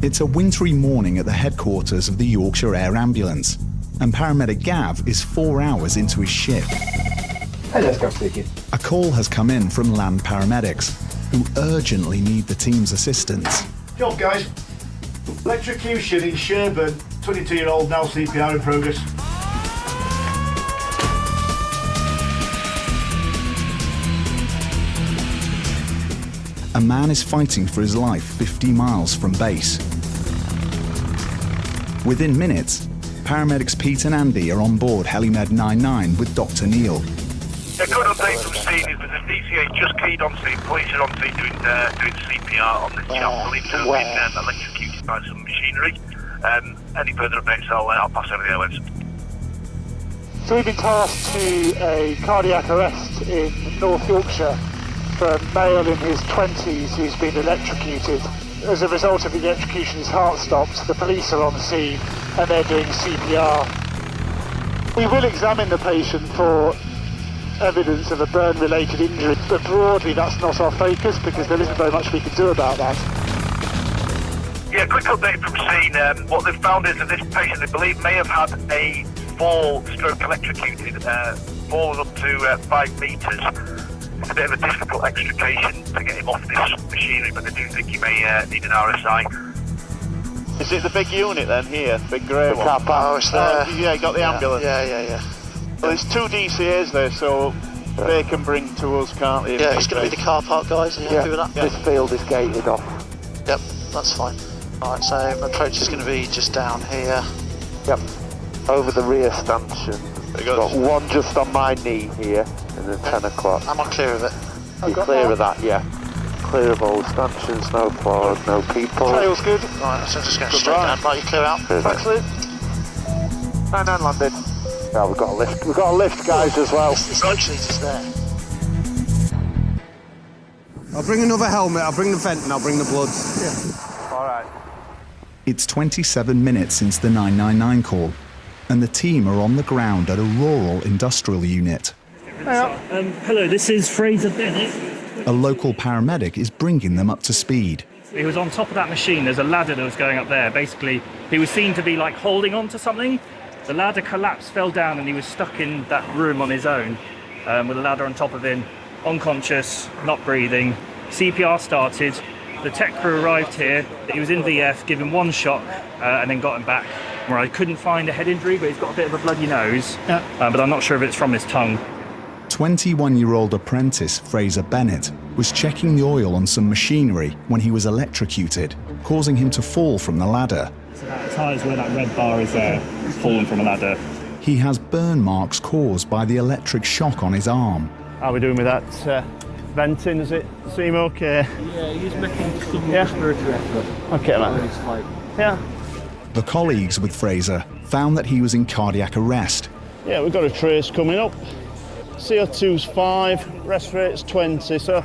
It's a wintry morning at the headquarters of the Yorkshire Air Ambulance, and paramedic Gav is 4 hours into his shift. Hey, let's go speaking. A call has come in from land paramedics, who urgently need the team's assistance. Job, guys. Electrocution in Sherburn. 22-year-old now CPR in progress. A man is fighting for his life 50 miles from base. Within minutes, paramedics Pete and Andy are on board Helimed 99 with Dr. Neil. A good update from scene is that the DCA just keyed on scene. Police are on scene doing CPR on this chap. Believed to have been electrocuted by some machinery. Any further updates, I'll pass over the airwaves. So we've been tasked to a cardiac arrest in North Yorkshire for a male in his 20s who's been electrocuted. As a result of the electrocution, his heart stopped. The police are on scene and they're doing CPR. We will examine the patient for evidence of a burn-related injury, but broadly that's not our focus because there isn't very much we can do about that. Yeah, quick update from scene. What they've found is that this patient, they believe, may have had a fall/stroke electrocuted, fallen up to 5 metres. It's a bit of a difficult extrication to get him off this machinery, but they do think he may need an RSI. Is it the big unit then here, big grey one? Oh, it's there. Yeah, you got the ambulance. Yeah. Well, there's 2 DCAs there, so they can bring to us, can't they? Yeah, it's going to be the car park guys. Are you happy with that? This field is gated off. Yep, that's fine. Alright, so my approach is going to be just down here. Yep, over the rear stanchion. Got one just on my knee here, and then 10 o'clock. Am I clear of it? You're clear of that, yeah. Clear of all stanchions, no floors, no people. Trail's good. Right, so I'm just going straight down. Right, you clear out. Thanks, Luke. And landed. Yeah, we've got a lift. We've got a lift, guys, as well. It's literally just there. I'll bring another helmet, I'll bring the vent, and I'll bring the bloods. Yeah. All right. It's 27 minutes since the 999 call, and the team are on the ground at a rural industrial unit. Hello, this is Fraser Bennett. A local paramedic is bringing them up to speed. He was on top of that machine. There's a ladder that was going up there. Basically, he was seen to be like holding on to something. The ladder collapsed, fell down, and he was stuck in that room on his own with a ladder on top of him, unconscious, not breathing. CPR started. The tech crew arrived here. He was in VF, gave him one shock, and then got him back. Where I couldn't find a head injury, but he's got a bit of a bloody nose. Yeah. But I'm not sure if it's from his tongue. 21-year-old apprentice Fraser Bennett was checking the oil on some machinery when he was electrocuted, causing him to fall from the ladder. So that ties where that red bar is there, fallen from a ladder. He has burn marks caused by the electric shock on his arm. How are we doing with that venting? Does it seem okay? Yeah, he's making some respiratory effort. Okay, man. Yeah. The colleagues with Fraser found that he was in cardiac arrest. Yeah, we've got a trace coming up. CO2's 5, rest rate's 20, so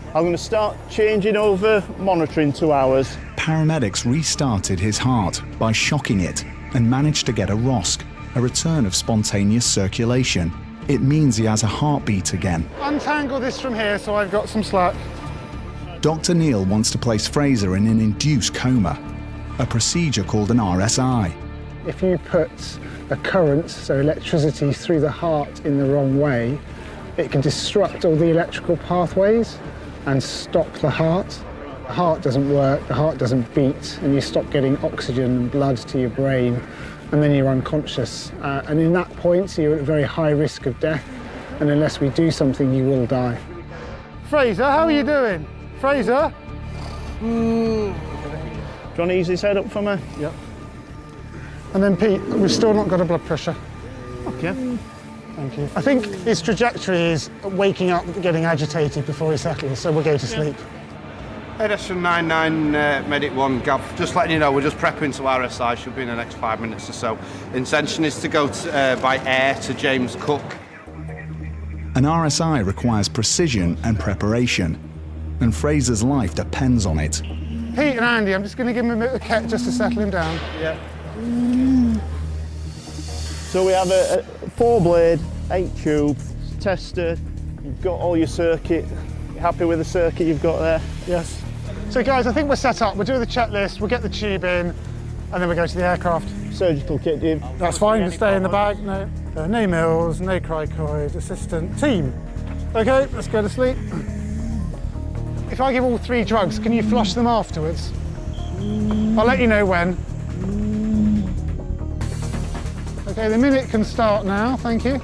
I'm going to start changing over, monitoring 2 hours. Paramedics restarted his heart by shocking it and managed to get a ROSC, a return of spontaneous circulation. It means he has a heartbeat again. Untangle this from here so I've got some slack. Dr. Neil wants to place Fraser in an induced coma, a procedure called an RSI. If you put a current, so electricity, through the heart in the wrong way, it can disrupt all the electrical pathways and stop the heart. The heart doesn't work, the heart doesn't beat, and you stop getting oxygen and blood to your brain, and then you're unconscious. And in that point, you're at very high risk of death, and unless we do something, you will die. Fraser, how are you doing? Fraser? Do you want to ease his head up for me? Yep. And then Pete, we've still not got a blood pressure. Okay. Thank you. I think his trajectory is waking up, getting agitated before he settles, so we'll go to sleep. Edison 99 Medic 1 Gav, just letting you know, we're just prepping to RSI, should be in the next 5 minutes or so. Intention is to go by air to James Cook. An RSI requires precision and preparation, and Fraser's life depends on it. Pete and Andy, I'm just going to give him a bit of ket just to settle him down. Yeah. So we have a 4-blade, 8-tube tester. You've got all your circuit. You happy with the circuit you've got there? Yes. So guys, I think we're set up. We'll do the checklist, we'll get the tube in, and then we'll go to the aircraft. Surgical kit, Jim. That's fine, just stay in the bag. No, no meals, no cricoid, assistant, team. Okay, let's go to sleep. If I give all 3 drugs, can you flush them afterwards? I'll let you know when. Okay, the minute can start now, thank you.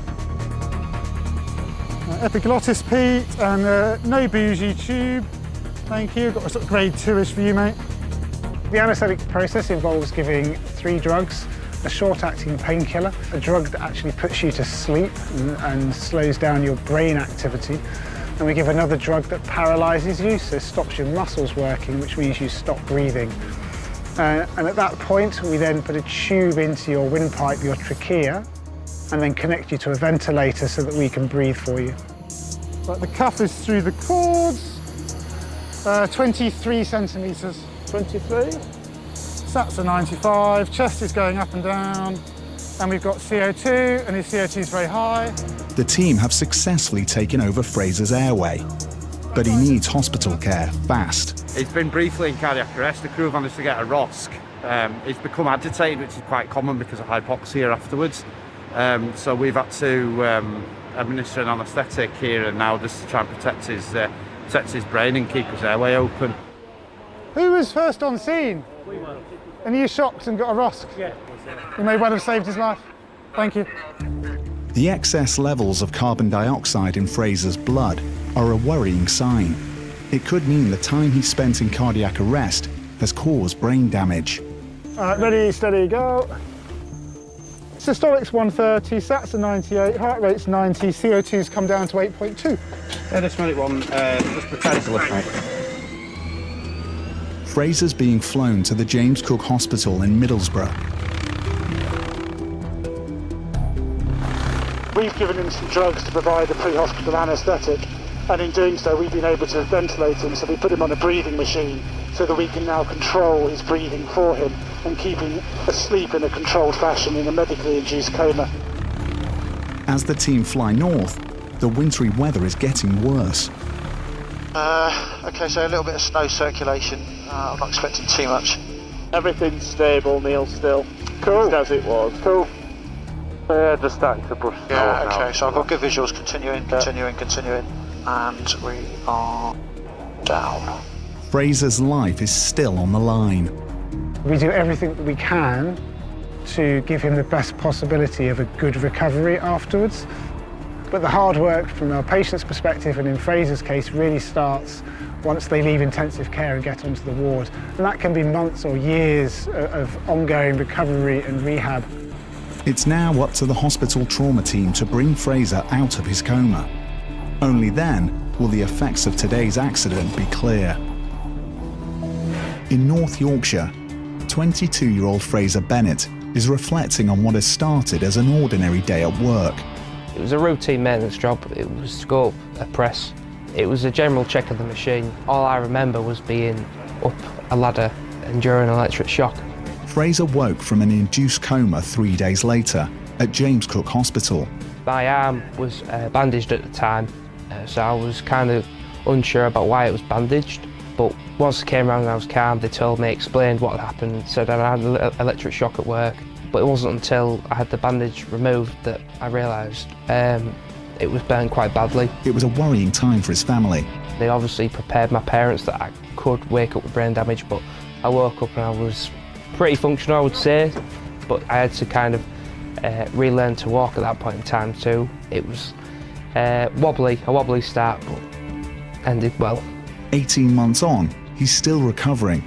Epiglottis Pete and no bougie tube. Thank you. Got a sort of grade 2-ish for you, mate. The anaesthetic process involves giving 3 drugs, a short-acting painkiller, a drug that actually puts you to sleep and slows down your brain activity, and we give another drug that paralyses you, so stops your muscles working, which means you stop breathing. And at that point, we then put a tube into your windpipe, your trachea, and then connect you to a ventilator so that we can breathe for you. Right, the cuff is through the cords. 23 centimetres. 23? Sats are 95, chest is going up and down, and we've got CO2, and his CO2 is very high. The team have successfully taken over Fraser's airway, but he needs hospital care fast. He's been briefly in cardiac arrest. The crew have managed to get a ROSC. He's become agitated, which is quite common because of hypoxia afterwards. So we've had to administer an anaesthetic here and now just to try and protect his brain and keep his airway open. Who was first on scene? We were. And you shocked and got a ROSC? Yeah. You may well have saved his life. Thank you. The excess levels of carbon dioxide in Fraser's blood are a worrying sign. It could mean the time he spent in cardiac arrest has caused brain damage. Ready, steady, go. Systolic's 130, Sats are 98, heart rate's 90, CO2's come down to 8.2. This medic one, just pretend to lift, mate. Fraser's being flown to the James Cook Hospital in Middlesbrough. We've given him some drugs to provide a pre-hospital anaesthetic, and in doing so we've been able to ventilate him, so we put him on a breathing machine so that we can now control his breathing for him and keep him asleep in a controlled fashion in a medically induced coma. As the team fly north, the wintry weather is getting worse. Okay, so a little bit of snow circulation. I'm not expecting too much. Everything's stable, Neil, still. Cool. Just as it was. Cool. Just starting to brush snow Yeah, off now. okay, so I've got good visuals, continuing, and we are down. Fraser's life is still on the line. We do everything that we can to give him the best possibility of a good recovery afterwards. But the hard work from our patient's perspective, and in Fraser's case, really starts once they leave intensive care and get onto the ward. And that can be months or years of ongoing recovery and rehab. It's now up to the hospital trauma team to bring Fraser out of his coma. Only then will the effects of today's accident be clear. In North Yorkshire, 22-year-old Fraser Bennett is reflecting on what has started as an ordinary day at work. It was a routine maintenance job. It was to go up a press. It was a general check of the machine. All I remember was being up a ladder enduring electric shock. Fraser woke from an induced coma 3 days later at James Cook Hospital. My arm was bandaged at the time, so I was kind of unsure about why it was bandaged. But once I came around and I was calm, they told me, explained what had happened, said I had an electric shock at work. But it wasn't until I had the bandage removed that I realised it was burnt quite badly. It was a worrying time for his family. They obviously prepared my parents that I could wake up with brain damage, but I woke up and I was pretty functional, I would say, but I had to kind of relearn to walk at that point in time too. It was a wobbly start, but ended well. 18 months on, he's still recovering,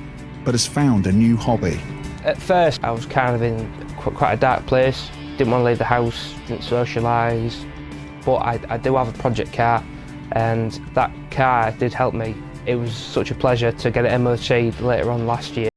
but has found a new hobby. At first, I was kind of in quite a dark place. Didn't want to leave the house, didn't socialise, but I do have a project car, and that car did help me. It was such a pleasure to get it MOT'd later on last year.